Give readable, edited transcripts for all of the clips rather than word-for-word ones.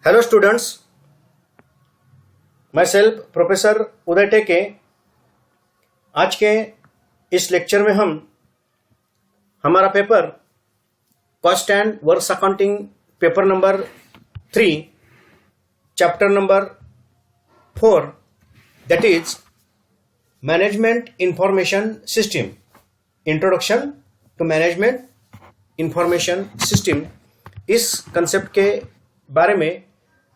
Hello students, myself professor Uday Teke. आज के इस लेक्चर में हम हमारा paper cost and works accounting paper number 3 chapter number 4 that is management information system, introduction to management information system, इस concept के बारे में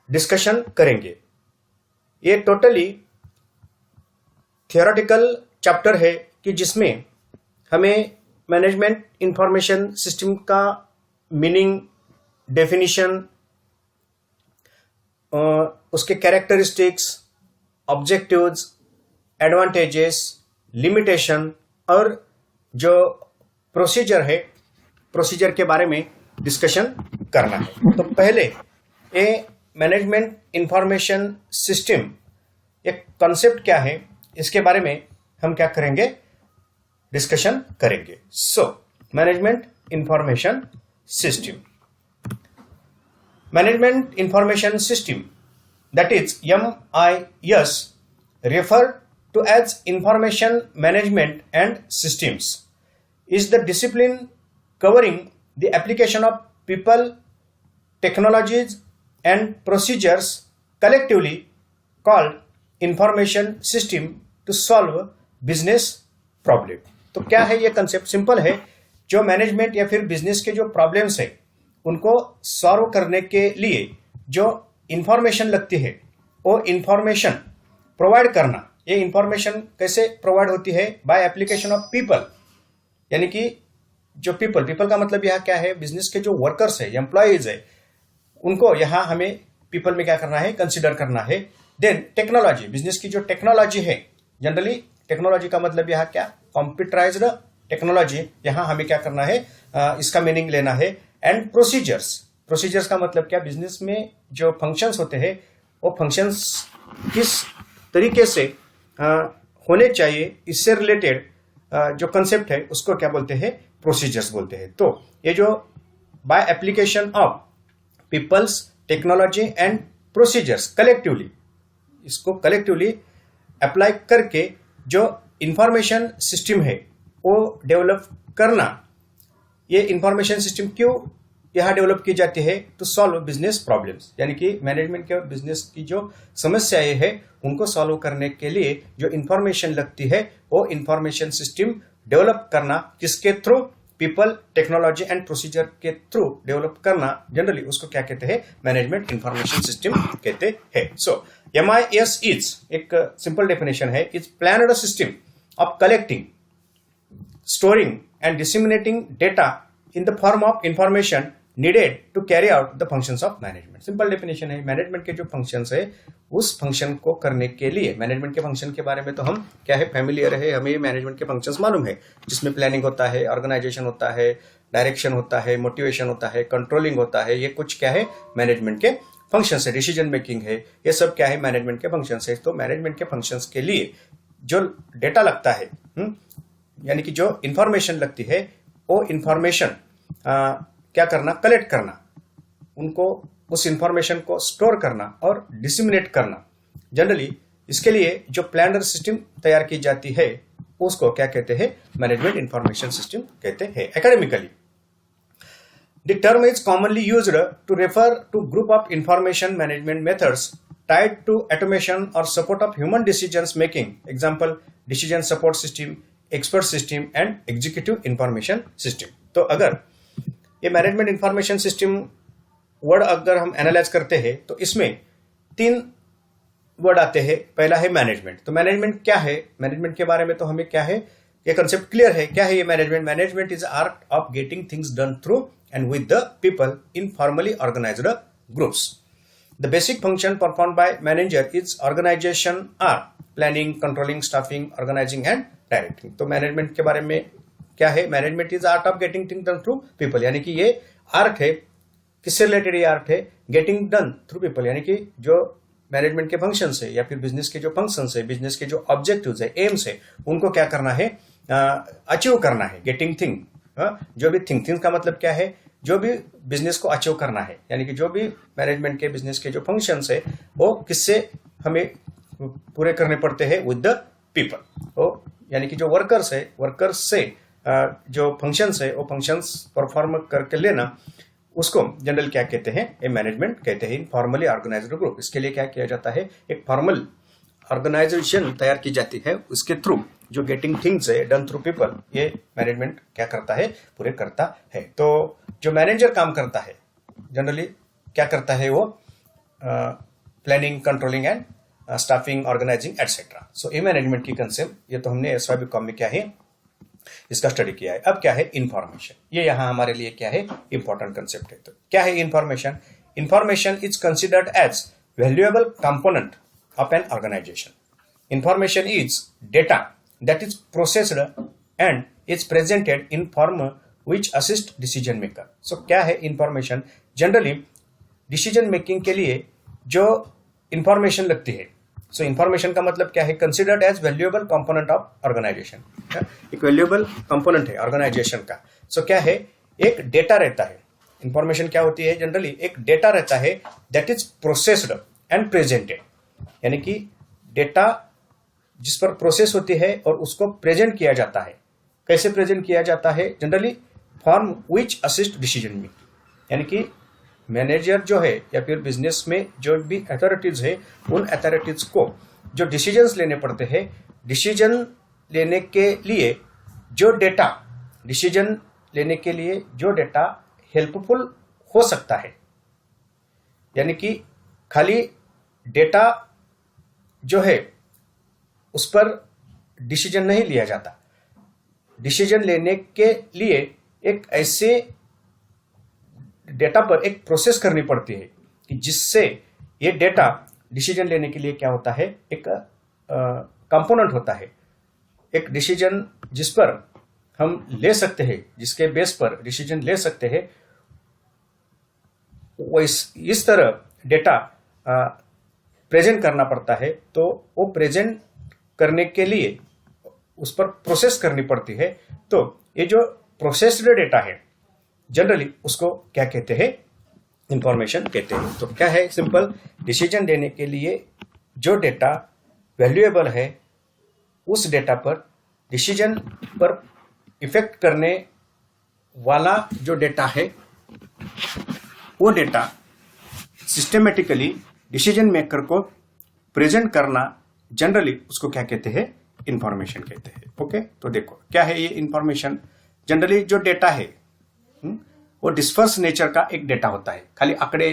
डिस्कशन करेंगे। ये टोटली थियोरेटिकल चैप्टर है कि जिसमें हमें मैनेजमेंट इंफॉर्मेशन सिस्टम का मीनिंग, डेफिनिशन, उसके कैरेक्टरिस्टिक्स, ऑब्जेक्टिव्स, एडवांटेजेस, लिमिटेशन और जो प्रोसीजर है, प्रोसीजर के बारे में डिस्कशन करना है। तो पहले ये मैनेजमेंट इंफॉर्मेशन सिस्टम एक कॉन्सेप्ट क्या है, इसके बारे में हम क्या करेंगे, डिस्कशन करेंगे। So management information system, management information system that is MIS referred to as information management and systems is the discipline covering the application of people, technologies and procedures collectively called information system to solve business problem। तो क्या है ये concept? Simple है, जो management या फिर business के जो प्रॉब्लम्स है उनको सॉल्व करने के लिए जो इंफॉर्मेशन लगती है वो इंफॉर्मेशन प्रोवाइड करना। ये इंफॉर्मेशन कैसे प्रोवाइड होती है? बाय एप्लीकेशन ऑफ पीपल, यानी कि जो पीपल का मतलब यहाँ क्या है, बिजनेस के जो वर्कर्स है, एम्प्लॉयज है, उनको यहाँ हमें पीपल में क्या करना है, कंसिडर करना है। देन टेक्नोलॉजी, बिजनेस की जो टेक्नोलॉजी है, जनरली टेक्नोलॉजी का मतलब यहाँ क्या, कंप्यूटराइज्ड टेक्नोलॉजी, यहाँ हमें क्या करना है, इसका मीनिंग लेना है। एंड प्रोसीजर्स का मतलब क्या, बिजनेस में जो फंक्शंस होते हैं वो फंक्शंस किस तरीके से होने चाहिए, इससे रिलेटेड जो कंसेप्ट है उसको क्या बोलते हैं, प्रोसीजर्स बोलते हैं। तो ये जो by application of peoples, technology and procedures collectively, इसको कलेक्टिवली अप्लाई करके जो इंफॉर्मेशन सिस्टम है वो डेवलप करना। ये इंफॉर्मेशन सिस्टम क्यों यहाँ डेवलप की जाती है? टू सॉल्व बिजनेस प्रॉब्लम्स, यानी कि मैनेजमेंट के और बिजनेस की जो समस्याएं हैं उनको सॉल्व करने के लिए जो इंफॉर्मेशन लगती है वो इंफॉर्मेशन सिस्टम डेवलप करना, जिसके through people, technology and procedure के थ्रू डेवलप करना, जनरली उसको क्या कहते हैं, मैनेजमेंट इंफॉर्मेशन सिस्टम कहते हैं। सो MIS इज, एक सिंपल डेफिनेशन है, is planned system of collecting, storing and disseminating data in the form of information needed to carry out the functions of management. Simple definition है, management के जो functions है उस function को करने के लिए, मैनेजमेंट के फंक्शन के बारे में तो हम क्या है, फैमिलियर है, हमें मैनेजमेंट के फंक्शंस मालूम है, जिसमें प्लानिंग होता है, ऑर्गेनाइजेशन होता है, डायरेक्शन होता है, मोटिवेशन होता है, कंट्रोलिंग होता है, ये कुछ क्या है, मैनेजमेंट के फंक्शंस है, डिसीजन मेकिंग है, ये सब क्या है, मैनेजमेंट के फंक्शंस है। तो मैनेजमेंट के फंक्शंस के लिए जो डेटा लगता है, यानी कि जो इंफॉर्मेशन लगती है, वो इंफॉर्मेशन क्या करना, कलेक्ट करना, उनको उस इंफॉर्मेशन को स्टोर करना और डिसेमिनेट करना। जनरली इसके लिए जो प्लानर सिस्टम तैयार की जाती है उसको क्या कहते हैं, मैनेजमेंट इंफॉर्मेशन सिस्टम कहते हैं। Academically the term is commonly used to refer to group of information management methods tied to automation or support of human decisions making, example decision support system, expert system and executive information system। तो अगर ये management information system word अगर हम analyse करते हैं तो इसमें 3 word आते हैं। पहला है मैनेजमेंट। तो मैनेजमेंट क्या है, मैनेजमेंट के बारे में तो हमें क्या है, ये कंसेप्ट क्लियर है। क्या है ये management? Management is art of getting things done through and with the people in formally organised groups. The basic function performed by manager is organization are planning, controlling, staffing, organizing and directing। तो management के बारे में क्या है, management is art of getting thing done through people, यानी कि ये art है, किससे रिलेटेड ये आर्ट है, गेटिंग डन थ्रू पीपल, यानी कि जो मैनेजमेंट के फंक्शंस है या फिर बिजनेस के जो फंक्शंस है, बिजनेस के जो ऑब्जेक्टिव्स है, एम्स है, उनको क्या करना है, अचीव करना है। गेटिंग थिंग, जो भी थिंग्स का मतलब क्या है, जो भी बिजनेस को अचीव करना है, यानी कि जो भी मैनेजमेंट के बिजनेस के जो फंक्शंस है वो किससे हमें पूरे करने पड़ते हैं, विद द पीपल। यानी कि जो वर्कर्स से जो फंक्शंस है वो फंक्शंस परफॉर्म करके लेना, उसको जनरल क्या कहते हैं, ये मैनेजमेंट कहते हैं, फॉर्मली ऑर्गेनाइज्ड ग्रुप। इसके लिए क्या किया जाता है, एक फॉर्मल ऑर्गेनाइजेशन तैयार की जाती है, उसके थ्रू जो गेटिंग थिंग्स है डन थ्रू पीपल, ये मैनेजमेंट क्या करता है, पूरे करता है। तो जो मैनेजर काम करता है जनरली क्या करता है, वो planning, controlling and staffing, organizing etcetera. So ये मैनेजमेंट की कंसेप्ट, ये तो हमने SYBCom में क्या है इसका स्टडी किया है। अब क्या है इंफॉर्मेशन, ये यहां हमारे लिए क्या है, इंपॉर्टेंट कंसेप्ट है। तो क्या है information? Information is considered as valuable component of an organization. Information is data that is processed and is presented in form which assist decision maker. So क्या है information? Generally decision making के लिए जो information लगती है, so information का मतलब क्या है, considered as valuable component of organization. एक valuable component है organization का। so क्या है, एक data रहता है। information क्या होती है, generally एक data रहता है that is processed and presented, यानी कि डेटा जिस पर प्रोसेस होती है और उसको प्रेजेंट किया जाता है। कैसे प्रेजेंट किया जाता है? Generally form which assist decision making, यानी कि मैनेजर जो है या फिर बिजनेस में जो भी अथॉरिटीज है, उन अथॉरिटीज को जो डिसीजंस लेने पड़ते हैं, डिसीजन लेने के लिए जो डेटा, डिसीजन लेने के लिए जो डेटा हेल्पफुल हो सकता है, यानी कि खाली डेटा जो है उस पर डिसीजन नहीं लिया जाता। डिसीजन लेने के लिए एक ऐसे डेटा पर एक प्रोसेस करनी पड़ती है कि जिससे ये डेटा डिसीजन लेने के लिए क्या होता है, एक कंपोनेंट होता है, एक डिसीजन जिस पर हम ले सकते हैं, जिसके बेस पर डिसीजन ले सकते हैं। वो इस तरह डेटा प्रेजेंट करना पड़ता है। तो वो प्रेजेंट करने के लिए उस पर प्रोसेस करनी पड़ती है। तो ये जो प्रोसेस्ड डेटा है जनरली उसको क्या कहते हैं, इंफॉर्मेशन कहते हैं। तो क्या है, सिंपल, डिसीजन लेने के लिए जो डेटा वैल्यूएबल है, उस डेटा पर, डिसीजन पर इफेक्ट करने वाला जो डेटा है, वो डेटा सिस्टमेटिकली डिसीजन मेकर को प्रेजेंट करना, जनरली उसको क्या कहते हैं, इंफॉर्मेशन कहते हैं। ओके, तो देखो क्या है ये इंफॉर्मेशन। जनरली जो डेटा है वो डिस्पर्स नेचर का एक डेटा होता है, खाली आंकड़े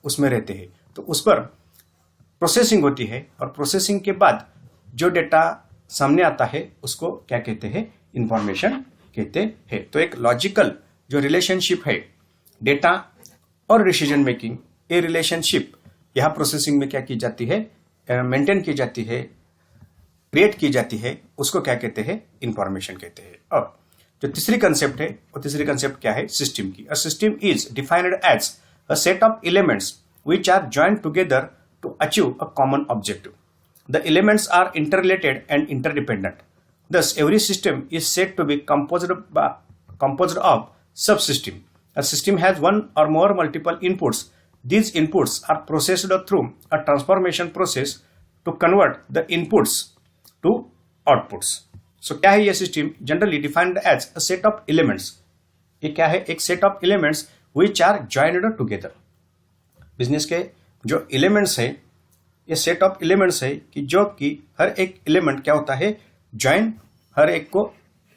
उसमें रहते हैं। तो उस पर प्रोसेसिंग होती है और प्रोसेसिंग के बाद जो डेटा सामने आता है उसको क्या कहते हैं, इंफॉर्मेशन कहते हैं। तो एक लॉजिकल जो रिलेशनशिप है डेटा और डिसीजन मेकिंग, ये रिलेशनशिप यहाँ प्रोसेसिंग में क्या की जाती है, मेंटेन की जाती है, क्रिएट की जाती है, उसको क्या कहते हैं, इंफॉर्मेशन कहते हैं। अब जो तीसरी कंसेप्ट है, वो तीसरी कंसेप्ट क्या है, सिस्टम की। A system is defined as a set of elements which are joined together to achieve a common objective. The elements are interrelated and interdependent. Thus, every system is said to be composed of subsystem. A system has one or more multiple inputs. These inputs are processed through a transformation process to convert the inputs to outputs. So, क्या है ये system? Generally defined as a set of elements. ये क्या है, एक set of elements which are joined together. Business के जो elements है, ये सेट ऑफ एलिमेंट्स है कि जो कि हर एक एलिमेंट क्या होता है, ज्वाइन, हर एक को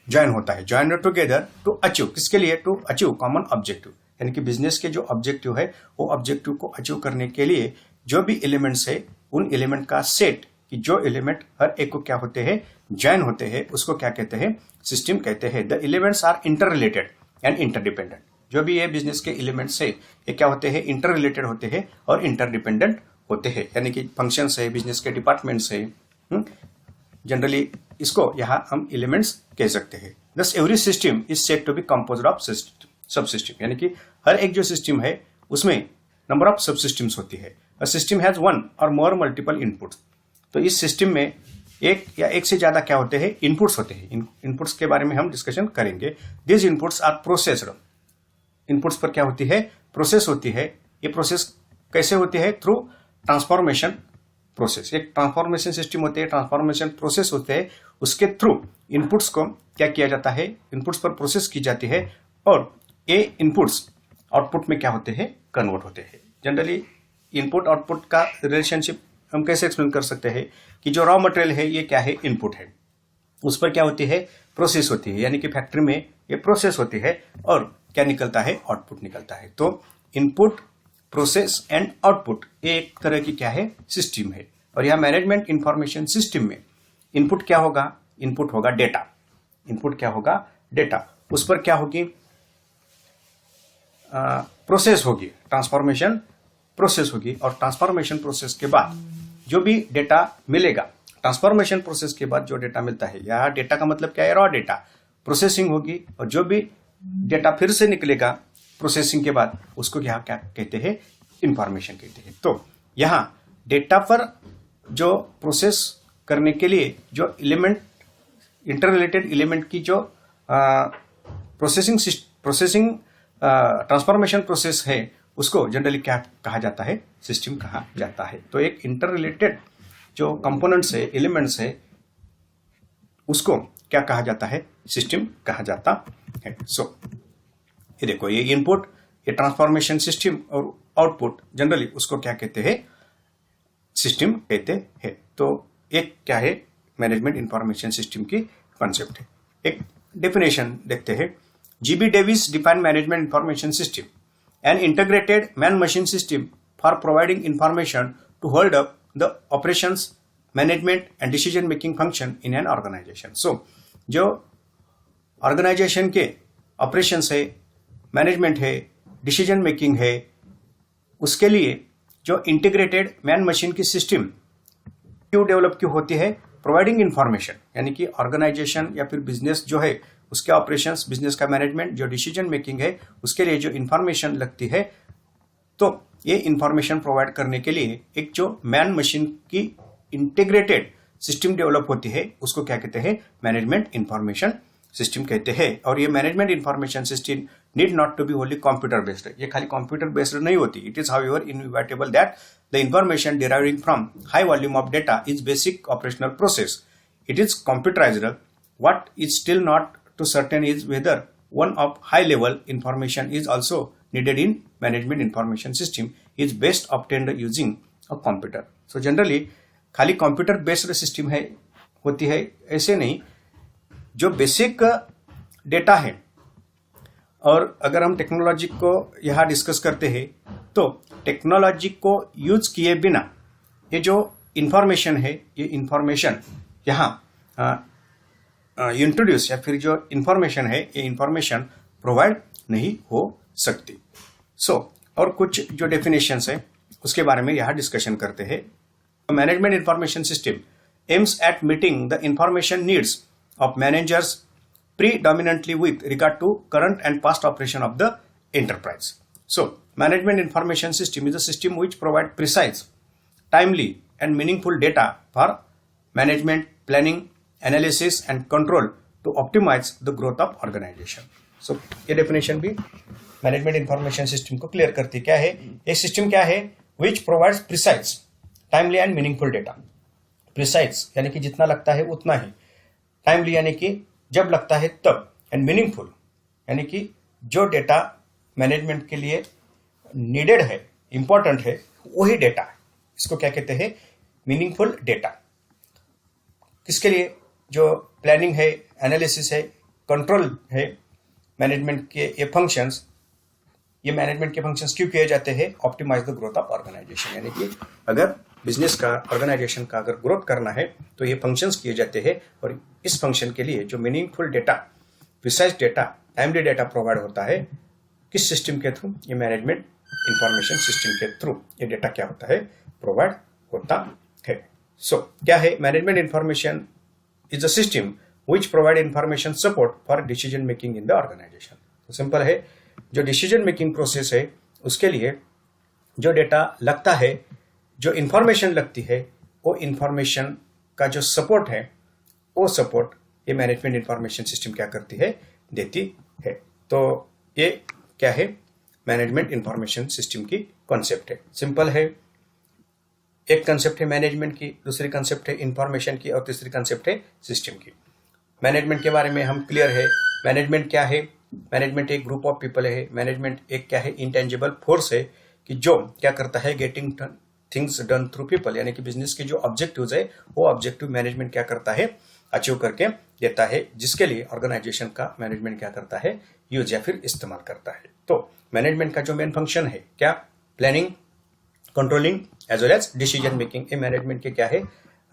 ज्वाइन होता है, ज्वाइन टुगेदर टू अचीव, किसके लिए, टू अचीव कॉमन ऑब्जेक्टिव। यानी कि बिजनेस के जो ऑब्जेक्टिव है, वो ऑब्जेक्टिव को अचीव करने के लिए जो भी एलिमेंट्स है, उन एलिमेंट का सेट, कि जो एलिमेंट हर एक को क्या होते हैं, ज्वाइन होते हैं, उसको क्या कहते हैं, सिस्टम कहते हैं। The elements are interrelated and interdependent. जो भी ये बिजनेस के एलिमेंट्स है, ये क्या होते हैं, इंटर रिलेटेड होते हैं और इंटरडिपेंडेंट होते हैं। यानी कि फंक्शंस है, बिजनेस के डिपार्टमेंट्स है, जनरली इसको यहाँ हम एलिमेंट्स कह सकते हैं। Thus every system is said to be composed of subsystem, यानी कि हर एक जो सिस्टम है उसमें नंबर ऑफ सब सिस्टम्स होती है। अ सिस्टम हैज वन और मोर मल्टीपल इनपुट्स। तो इस सिस्टम में एक या एक से ज्यादा क्या होते हैं, इनपुट्स होते हैं। इनपुट्स के बारे में हम डिस्कशन करेंगे। This inputs are processed, inputs पर क्या होती है, प्रोसेस होती है। ये प्रोसेस कैसे होती है, थ्रू ट्रांसफॉर्मेशन प्रोसेस। एक ट्रांसफॉर्मेशन सिस्टम होते हैं, ट्रांसफॉर्मेशन प्रोसेस होते हैं, उसके थ्रू इनपुट्स को क्या किया जाता है, इनपुट्स पर प्रोसेस की जाती है और ये इनपुट्स आउटपुट में क्या होते हैं, कन्वर्ट होते हैं। जनरली इनपुट आउटपुट का रिलेशनशिप हम कैसे एक्सप्लेन कर सकते हैं कि जो रॉ मटेरियल है ये क्या है, इनपुट है, उस पर क्या होती है, प्रोसेस होती है, यानी कि फैक्ट्री में ये प्रोसेस होती है और क्या निकलता है, आउटपुट निकलता है। तो इनपुट, प्रोसेस एंड आउटपुट एक तरह की क्या है, सिस्टम है। और यह मैनेजमेंट इंफॉर्मेशन सिस्टम में इनपुट क्या होगा, इनपुट होगा डेटा। इनपुट क्या होगा, डेटा। उस पर क्या होगी, प्रोसेस होगी, ट्रांसफॉर्मेशन प्रोसेस होगी। और ट्रांसफॉर्मेशन प्रोसेस के बाद जो भी डेटा मिलेगा, ट्रांसफॉर्मेशन प्रोसेस के बाद जो डेटा मिलता है, यह डेटा का मतलब क्या है, रॉ डेटा। प्रोसेसिंग होगी और जो भी डेटा फिर से निकलेगा प्रोसेसिंग के बाद, उसको क्या क्या कहते हैं, इंफॉर्मेशन कहते हैं। तो यहां डेटा पर जो प्रोसेस करने के लिए जो एलिमेंट, इंटररिलेटेड एलिमेंट की जो प्रोसेसिंग ट्रांसफॉर्मेशन प्रोसेस है, उसको जनरली क्या कहा जाता है, सिस्टम कहा जाता है। तो एक इंटररिलेटेड जो कंपोनेंट्स है, एलिमेंट्स है, उसको क्या कहा जाता है, सिस्टम कहा जाता है। ये देखो, ये इनपुट, ये ट्रांसफॉर्मेशन सिस्टम और आउटपुट, जनरली उसको क्या कहते हैं, सिस्टम कहते हैं। तो एक क्या है, मैनेजमेंट इंफॉर्मेशन सिस्टम की कॉन्सेप्ट है। एक डेफिनेशन देखते हैं। GB Davis defined management information system, an integrated man-machine system for providing information to hold up the operations, management and decision-making function in an organization. So, जो organisation के operations है, management है, decision making है, उसके लिए जो integrated man machine की system क्यों डेवलप क्यों होती है, प्रोवाइडिंग इंफॉर्मेशन, यानी कि ऑर्गेनाइजेशन या फिर बिजनेस जो है, उसके ऑपरेशंस, बिजनेस का मैनेजमेंट, जो डिसीजन मेकिंग है, उसके लिए जो इंफॉर्मेशन लगती है, तो ये इंफॉर्मेशन प्रोवाइड करने के लिए एक जो मैन मशीन की इंटीग्रेटेड सिस्टम डेवलप होती है, उसको क्या कहते हैं, मैनेजमेंट इंफॉर्मेशन सिस्टम कहते हैं। और ये management information system need not to be only computer based. ये खाली कंप्यूटर बेस्ड नहीं होती। It is however inevitable that the information deriving from high volume of data is basic operational process. It is computerised. What is still not to certain is whether one of high level information is also needed in management information system is best obtained using a computer. So generally खाली computer based system है होती है, ऐसे नहीं। जो basic data है, और अगर हम टेक्नोलॉजी को यहाँ डिस्कस करते हैं, तो टेक्नोलॉजी को यूज किए बिना ये जो इंफॉर्मेशन है, ये इंफॉर्मेशन यहाँ इंट्रोड्यूस या फिर जो इंफॉर्मेशन है, ये इंफॉर्मेशन प्रोवाइड नहीं हो सकती। और कुछ जो डेफिनेशंस है उसके बारे में यहाँ डिस्कशन करते हैं। Management information system aims at meeting the information needs of managers predominantly with regard to current and past operation of the enterprise. So, management information system is a system which provides precise, timely and meaningful data for management, planning, analysis and control to optimize the growth of organization. So, ये definition भी management information system को clear करती है। क्या है ये system, क्या है, which provides precise, timely and meaningful data. Precise यानी कि जितना लगता है उतना ही, timely यानी कि जब लगता है तब, एंड मीनिंगफुल यानी कि जो डेटा मैनेजमेंट के लिए नीडेड है, इंपॉर्टेंट है, वही डेटा है। इसको क्या कहते हैं, मीनिंगफुल डेटा। किसके लिए, जो प्लानिंग है, एनालिसिस है, कंट्रोल है, मैनेजमेंट के ये फंक्शंस, ये मैनेजमेंट के फंक्शंस क्यों किए जाते हैं, optimise the growth of organisation. यानी कि अगर बिजनेस का, ऑर्गेनाइजेशन का अगर ग्रोथ करना है तो ये फंक्शंस किए जाते हैं, और इस फंक्शन के लिए जो meaningful data, precise data, timely data provide होता है, किस सिस्टम के थ्रू, ये मैनेजमेंट इंफॉर्मेशन सिस्टम के थ्रू ये डेटा क्या होता है, प्रोवाइड होता है। क्या है, management information is a system which provide information support for decision making in the organisation. तो सिंपल है, जो डिसीजन मेकिंग प्रोसेस है उसके लिए जो डेटा लगता है, जो इंफॉर्मेशन लगती है, वो इंफॉर्मेशन का जो सपोर्ट है, वो सपोर्ट ये मैनेजमेंट इंफॉर्मेशन सिस्टम क्या करती है, देती है। तो ये क्या है, मैनेजमेंट इंफॉर्मेशन सिस्टम की कॉन्सेप्ट है। सिंपल है, एक कंसेप्ट है मैनेजमेंट की, दूसरी कंसेप्ट है इंफॉर्मेशन की और तीसरी कंसेप्ट है सिस्टम की। मैनेजमेंट के बारे में हम क्लियर है, मैनेजमेंट क्या है, मैनेजमेंट एक ग्रुप ऑफ पीपल है, मैनेजमेंट एक क्या है, इंटेंजिबल फोर्स है कि जो क्या करता है, getting things done through people, यानी कि बिजनेस के जो ऑब्जेक्टिव्स है वो ऑब्जेक्टिव मैनेजमेंट क्या करता है, अचीव करके देता है, जिसके लिए ऑर्गेनाइजेशन का मैनेजमेंट क्या करता है, यूज या फिर इस्तेमाल करता है। तो मैनेजमेंट का जो मेन फंक्शन है क्या, planning, controlling as well as decision making. ये मैनेजमेंट के क्या है,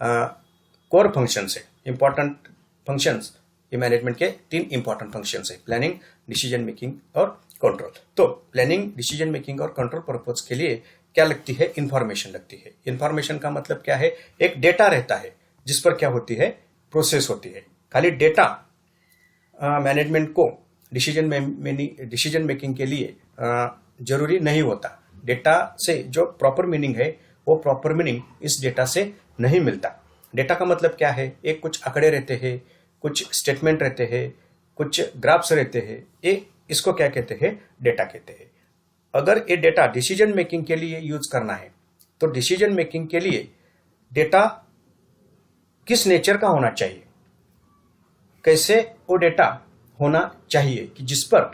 कोर फंक्शंस है, इंपॉर्टेंट फंक्शंस। ये मैनेजमेंट के 3 इंपॉर्टेंट फंक्शंस है, प्लानिंग, डिसीजन मेकिंग और कंट्रोल। तो प्लानिंग, डिसीजन मेकिंग और कंट्रोल पर्पज के लिए क्या लगती है, इंफॉर्मेशन लगती है। इंफॉर्मेशन का मतलब क्या है, एक डेटा रहता है जिस पर क्या होती है, प्रोसेस होती है। खाली डेटा मैनेजमेंट को डिसीजन मेकिंग के लिए जरूरी नहीं होता। डेटा से जो प्रॉपर मीनिंग है वो प्रॉपर मीनिंग इस डेटा से नहीं मिलता। डेटा का मतलब क्या है, एक कुछ आंकड़े रहते हैं, कुछ स्टेटमेंट रहते हैं, कुछ ग्राफ्स रहते हैं, ये इसको क्या कहते हैं, डेटा कहते हैं। अगर ये डेटा डिसीजन मेकिंग के लिए यूज करना है तो डिसीजन मेकिंग के लिए डेटा किस नेचर का होना चाहिए, कैसे वो डेटा होना चाहिए कि जिस पर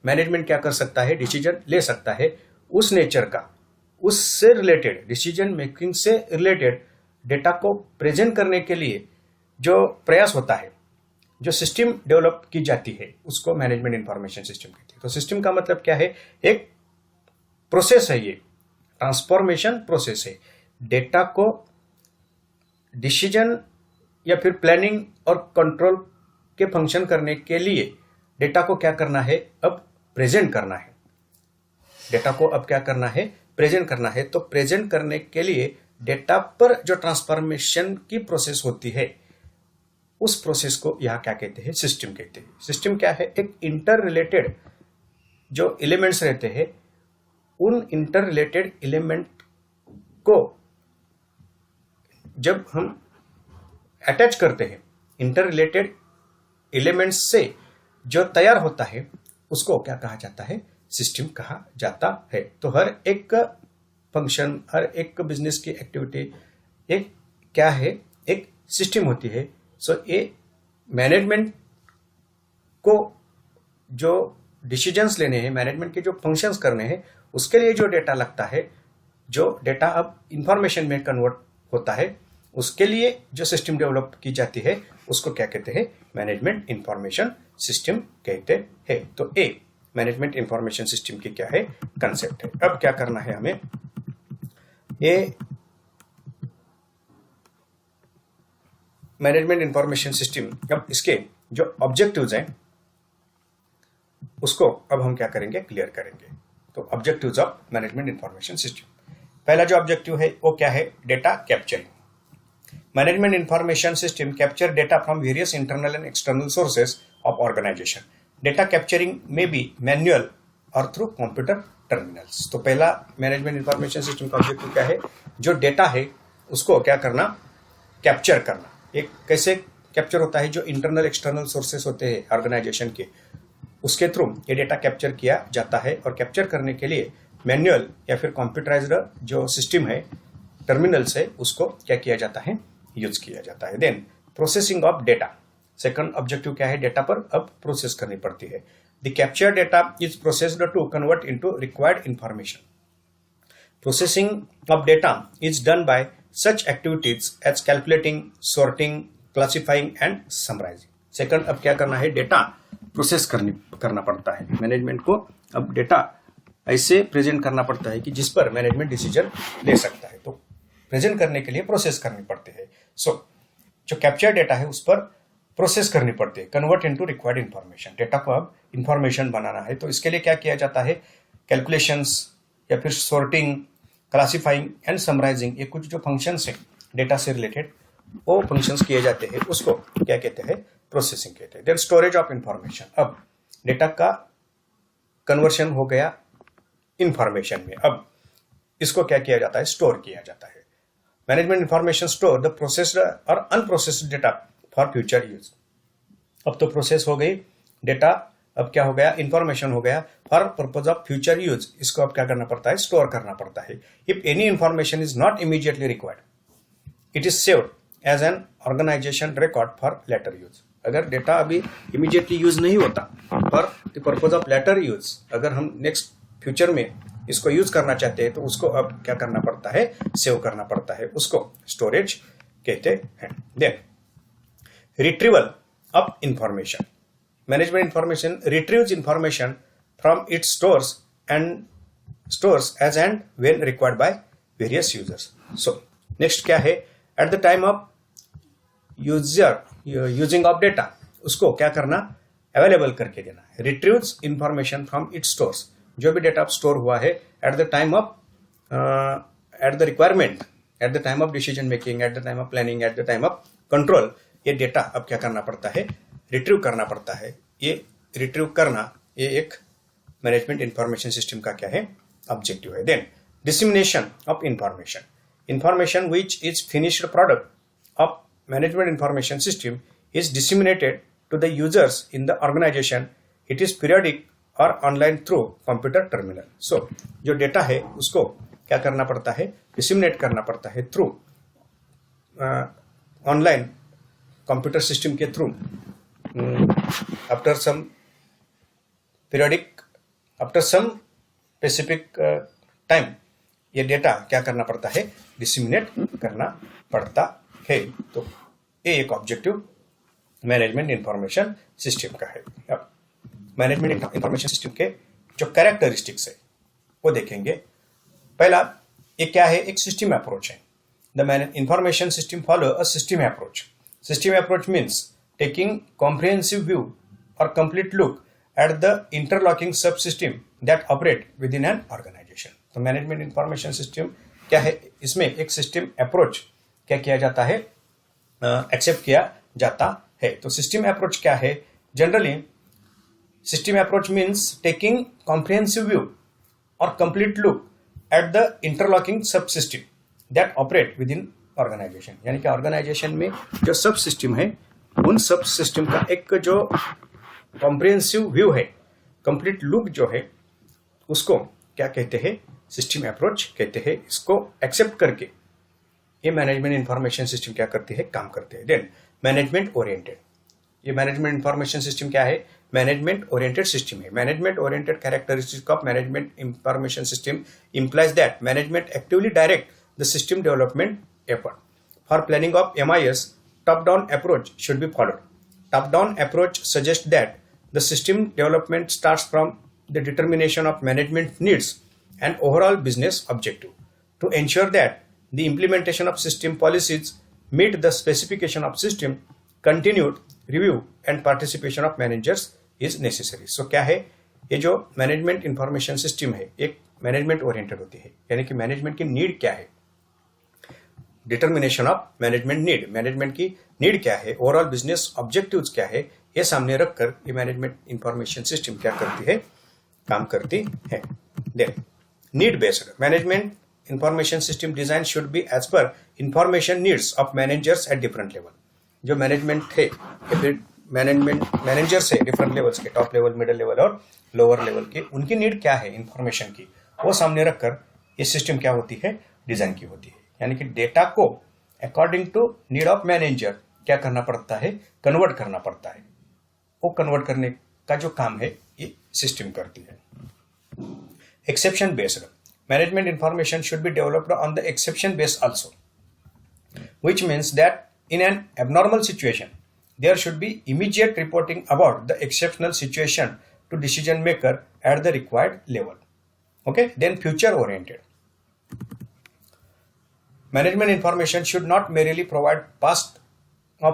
मैनेजमेंट क्या कर सकता है, डिसीजन ले सकता है, उस नेचर का, उससे रिलेटेड, डिसीजन मेकिंग से रिलेटेड डेटा को प्रेजेंट करने के लिए जो प्रयास होता है, जो सिस्टम डेवलप की जाती है, उसको मैनेजमेंट इंफॉर्मेशन सिस्टम कहते हैं। तो सिस्टम का मतलब क्या है, एक प्रोसेस है, ये ट्रांसफॉर्मेशन प्रोसेस है। डेटा को डिसीजन या फिर प्लानिंग और कंट्रोल के फंक्शन करने के लिए डेटा को क्या करना है, अब प्रेजेंट करना है। डेटा को अब क्या करना है, प्रेजेंट करना है। तो प्रेजेंट करने के लिए डेटा पर जो ट्रांसफॉर्मेशन की प्रोसेस होती है, उस प्रोसेस को यहां क्या कहते हैं, सिस्टम कहते हैं। सिस्टम क्या है, एक इंटर रिलेटेड जो एलिमेंट्स रहते हैं, उन इंटर रिलेटेड एलिमेंट को जब हम अटैच करते हैं, इंटर रिलेटेड एलिमेंट्स से जो तैयार होता है उसको क्या कहा जाता है, सिस्टम कहा जाता है। तो हर एक फंक्शन, हर एक बिजनेस की एक्टिविटी एक क्या है, एक सिस्टम होती है। सो ये मैनेजमेंट को जो डिसीजंस लेने हैं, मैनेजमेंट के जो फंक्शंस करने हैं, उसके लिए जो डेटा लगता है, जो डेटा अब इंफॉर्मेशन में कन्वर्ट होता है, उसके लिए जो सिस्टम डेवलप की जाती है, उसको क्या कहते हैं, मैनेजमेंट इंफॉर्मेशन सिस्टम कहते हैं। तो ए मैनेजमेंट इंफॉर्मेशन सिस्टम की क्या है, कंसेप्ट है। अब क्या करना है हमें, ये मैनेजमेंट इंफॉर्मेशन सिस्टम, अब इसके जो ऑब्जेक्टिव्स हैं उसको अब हम क्या करेंगे, क्लियर करेंगे। तो objectives of management information system, पहला जो ऑब्जेक्टिव है वो क्या है, data capturing. Management information system capture data from various internal and external sources of organisation. Data capturing में बी मैन्युअल और थ्रू कंप्यूटर टर्मिनल्स। तो पहला मैनेजमेंट इंफॉर्मेशन सिस्टम का ऑब्जेक्टिव क्या है, जो डेटा है उसको क्या करना, कैप्चर करना। एक कैसे कैप्चर होता है, जो इंटरनल एक्सटर्नल सोर्सेस होते हैं ऑर्गेनाइजेशन के, उसके थ्रू ये डेटा कैप्चर किया जाता है। और कैप्चर करने के लिए मैन्युअल या फिर कंप्यूटराइज्ड जो सिस्टम है, टर्मिनल्स है, उसको क्या किया जाता है, यूज किया जाता है। Then processing of data, second objective क्या है, डेटा पर अब प्रोसेस करनी पड़ती है। The capture data is processed to convert into required information. Processing of data is done by such activities as calculating, sorting, classifying and summarising. Second, अब क्या करना है, डेटा प्रोसेस करना पड़ता है। मैनेजमेंट को अब डेटा ऐसे प्रेजेंट करना पड़ता है कि जिस पर मैनेजमेंट डिसीजन ले सकता है। तो प्रेजेंट करने के लिए प्रोसेस करनी पड़ती है। सो जो कैप्चर डेटा है उस पर प्रोसेस करनी पड़ती है, convert into required information. Data को अब इंफॉर्मेशन बनाना है, तो इसके लिए क्या किया जाता है, कैलकुलेशंस या फिर सॉर्टिंग, क्लासिफाइंग एंड समराइजिंग, ये कुछ जो फंक्शंस हैं डेटा से रिलेटेड, वो फंक्शंस किए जाते हैं, उसको क्या कहते हैं, प्रोसेसिंग कहते हैं। देन स्टोरेज ऑफ इंफॉर्मेशन, अब डेटा का कन्वर्शन हो गया इंफॉर्मेशन में, अब इसको क्या किया जाता है, स्टोर किया जाता है। Management information store the processed और unprocessed data for future use. अब तो प्रोसेस हो गई डेटा, अब क्या हो गया, इंफॉर्मेशन हो गया for purpose of future use. इसको अब क्या करना पड़ता है, स्टोर करना पड़ता है। If any information is not immediately required, it is saved as an organisation record for later use. अगर डेटा अभी इमीडिएटली यूज नहीं होता for the purpose of later use, अगर हम नेक्स्ट फ्यूचर में इसको यूज करना चाहते हैं तो उसको अब क्या करना पड़ता है, सेव करना पड़ता है, उसको स्टोरेज कहते हैं। Then retrieval of information, management information retrieves information from its stores as and when required by various users. So next क्या है, at the time of using of data, उसको क्या करना, अवेलेबल करके देना है। Retrieves information from its stores, जो भी डेटा स्टोर हुआ है at the time of at the requirement, at the time of decision making, at the time of planning, eight the time of control, ये data अब क्या करना पड़ता है, रिट्रीव करना पड़ता है। ये रिट्रीव करना ये एक मैनेजमेंट इंफॉर्मेशन सिस्टम का क्या है, ऑब्जेक्टिव है। Then dissemination of information, information which is finished product of management information system is disseminated to the users in the organization. It is periodic or online through computer terminal. So जो data है उसको क्या करना पड़ता है, disseminate करना पड़ता है थ्रू ऑनलाइन कंप्यूटर सिस्टम के through after some periodic, after some specific time, ये डेटा क्या करना पड़ता है, डिसेमिनेट करना पड़ता है। तो ये एक ऑब्जेक्टिव मैनेजमेंट इंफॉर्मेशन सिस्टम का है। अब मैनेजमेंट इंफॉर्मेशन सिस्टम के जो कैरेक्टरिस्टिक्स है वो देखेंगे। पहला ये क्या है, एक सिस्टम अप्रोच है। The information system follow a system approach. System approach means taking comprehensive view और complete look at the interlocking sub system that operate within an organization. तो मैनेजमेंट इंफॉर्मेशन सिस्टम क्या है, इसमें एक system approach क्या किया जाता है, एक्सेप्ट किया जाता है। तो सिस्टम अप्रोच क्या है, generally system approach means taking comprehensive view और complete look at the interlocking sub system that operate within organization. यानी कि ऑर्गेनाइजेशन में जो सब सिस्टम है उन सब सिस्टम का एक जो कॉम्प्रिहेंसिव व्यू है, कंप्लीट लुक जो है, उसको क्या कहते हैं, सिस्टम अप्रोच कहते हैं। इसको एक्सेप्ट करके ये मैनेजमेंट इंफॉर्मेशन सिस्टम क्या करती है, काम करते हैं। देन मैनेजमेंट ओरिएंटेड, ये मैनेजमेंट इंफॉर्मेशन सिस्टम क्या है, मैनेजमेंट ओरिएंटेड सिस्टम है। Management oriented characteristic of management information system implies that management actively direct the system development effort. For planning of MIS, top-down approach should be followed. Top-down approach suggests that the system development starts from the determination of management needs and overall business objective. To ensure that the implementation of system policies meet the specification of system, continued review and participation of managers is necessary. So क्या है, ये जो management information system है एक management oriented होती है। यानी कि मैनेजमेंट की नीड क्या है, determination of management need, management की नीड क्या है, ओवरऑल बिजनेस ऑब्जेक्टिव्स क्या है, ये सामने रखकर ये मैनेजमेंट इंफॉर्मेशन सिस्टम क्या करती है, काम करती है। Then need based management information system design should be as per information needs of managers at different level. जो मैनेजमेंट है मैनेजर्स है डिफरेंट लेवल्स के, टॉप लेवल, मिडिल लेवल और लोअर लेवल के, उनकी नीड क्या है इंफॉर्मेशन की, वो सामने रखकर ये सिस्टम क्या होती है, डिजाइन की होती है। यानी कि डेटा को according to need of manager क्या करना पड़ता है, कन्वर्ट करना पड़ता है। वो कन्वर्ट करने का जो काम है ये सिस्टम करती है। Exception based management information should be developed on the exception base also, which means that in an abnormal situation there should be immediate reporting about the exceptional situation to decision maker at the required level. Okay, then future oriented management information should not merely provide past or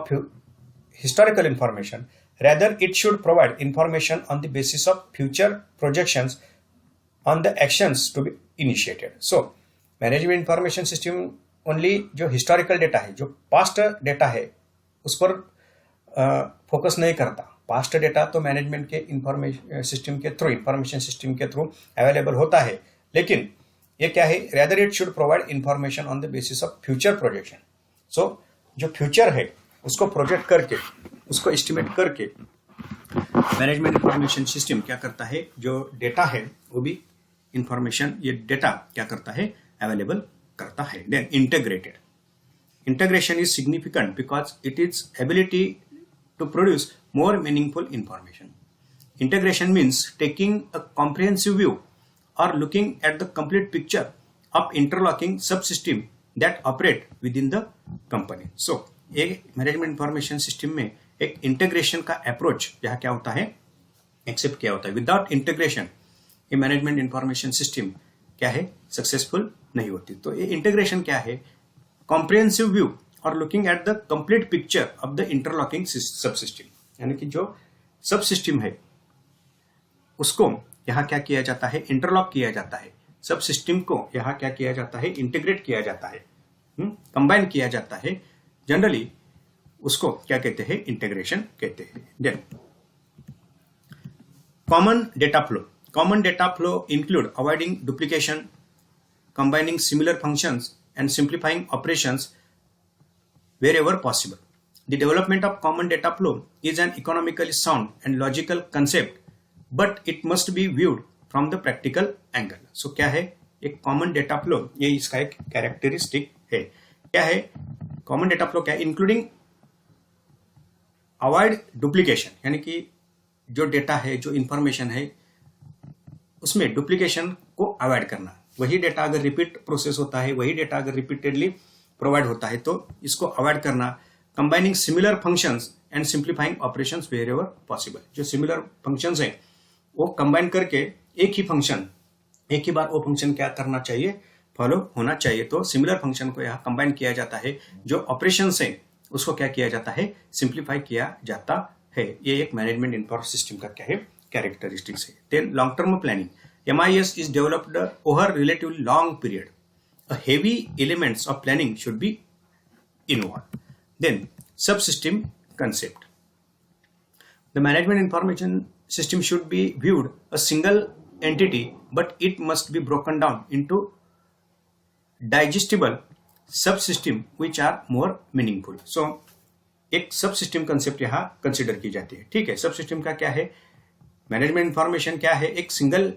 historical information, rather it should provide information on the basis of future projections on the actions to be initiated. So management information system only जो historical data है, जो past data है, उस पर focus नहीं करता। Past data तो management के इंफॉर्मेशन सिस्टम के थ्रू, इंफॉर्मेशन सिस्टम के थ्रू अवेलेबल होता है, लेकिन ये क्या है, rather it should provide information on the basis of future projection. So जो फ्यूचर है उसको प्रोजेक्ट करके, उसको एस्टिमेट करके मैनेजमेंट इंफॉर्मेशन सिस्टम क्या करता है, जो डेटा है वो भी इंफॉर्मेशन, ये डेटा क्या करता है, अवेलेबल करता है. Then integrated. Integration is significant because it is ability to produce more meaningful information. Integration means taking a comprehensive view or looking at the complete picture of interlocking subsystem that operate within the company. So, एक management information system में एक integration का approach यहाँ क्या होता है, accept किया होता है. विदाउट इंटीग्रेशन ये मैनेजमेंट इंफॉर्मेशन सिस्टम क्या है, सक्सेसफुल नहीं होती. तो ये इंटीग्रेशन क्या है, comprehensive view और looking at the complete picture of the interlocking subsystem. यानी कि जो सब सिस्टम है उसको यहाँ क्या किया जाता है, इंटरलॉक किया जाता है. सब सिस्टम को यहाँ क्या किया जाता है, इंटीग्रेट किया जाता है, कंबाइन किया जाता है. जनरली उसको क्या कहते हैं, इंटीग्रेशन कहते हैं. Then common data flow. Common data flow include avoiding duplication, combining similar functions and simplifying operations wherever possible. The development of common data flow is an economically sound and logical concept, but it must be viewed from the practical angle. So क्या है एक common data flow, ये इसका एक characteristic है. क्या है common data flow, क्या है, including avoid duplication, यानी कि जो डेटा है, जो इंफॉर्मेशन है, उसमें डुप्लीकेशन को अवॉइड करना. वही डेटा अगर रिपीट प्रोसेस होता है, वही डेटा अगर रिपीटेडली प्रोवाइड होता है तो इसको अवॉइड करना. Combining similar functions and simplifying operations wherever possible. जो सिमिलर फंक्शंस हैं वो कंबाइन करके एक ही फंक्शन, एक ही बार वो फंक्शन क्या करना चाहिए, फॉलो होना चाहिए. तो सिमिलर फंक्शन को यहाँ कंबाइन किया जाता है. जो ऑपरेशंस है उसको क्या किया जाता है, सिंप्लीफाई किया जाता है. ये एक मैनेजमेंट इंफॉर्मेशन सिस्टम का क्या है, कैरेक्टरिस्टिक्स है. Then long term planning. MIS is developed over relatively long period. A heavy elements of planning should be involved. Then subsystem concept. The management information system should be viewed a single entity, but it must be broken down into digestible subsystem which are more meaningful. So एक subsystem concept यहाँ consider की जाती है. ठीक है, subsystem का क्या है, मैनेजमेंट इंफॉर्मेशन क्या है, एक सिंगल,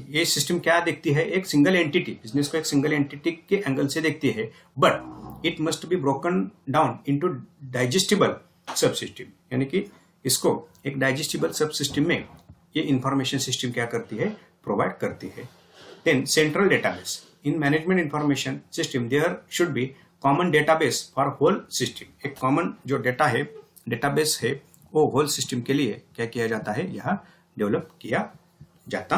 ये सिस्टम क्या देखती है, एक सिंगल एंटिटी, बिजनेस को एक सिंगल एंटिटी के एंगल से देखती है, but it must be broken down into digestible सब सिस्टम. यानी कि इसको एक डाइजेस्टिबल सब सिस्टम में ये इंफॉर्मेशन सिस्टम क्या करती है, प्रोवाइड करती है. Then central database. In management information system there should be common database for whole system. एक कॉमन जो डेटा है, डेटाबेस है, वो होल सिस्टम के लिए क्या किया जाता है, यहाँ डेवलप किया जाता